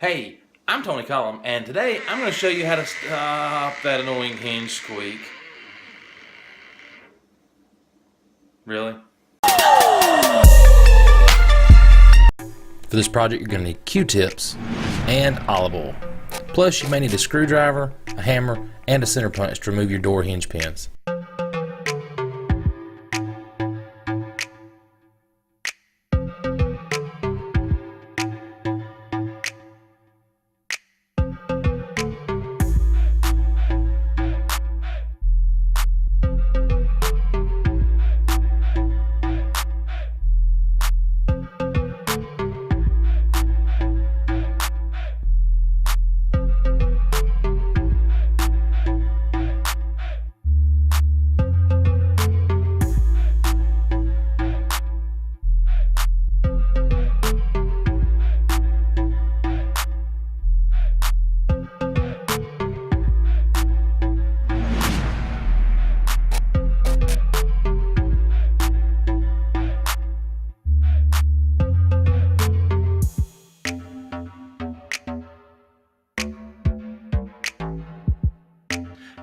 Hey, I'm Tony Collum, and today I'm going to show you how to stop that annoying hinge squeak. Really? For this project, you're going to need Q-tips and olive oil. Plus, you may need a screwdriver, a hammer, and a center punch to remove your door hinge pins.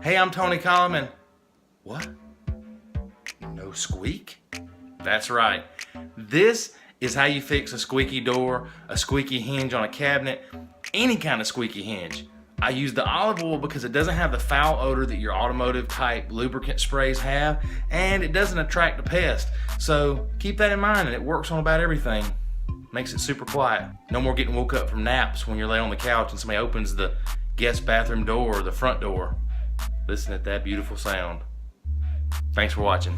Hey, I'm Tony Collum, and what? No squeak? That's right. This is how you fix a squeaky door, a squeaky hinge on a cabinet, any kind of squeaky hinge. I use the olive oil because it doesn't have the foul odor that your automotive type lubricant sprays have, and it doesn't attract the pest. So keep that in mind, and it works on about everything. Makes it super quiet. No more getting woke up from naps when you're laying on the couch and somebody opens the guest bathroom door or the front door. Listen to that beautiful sound. Thanks for watching.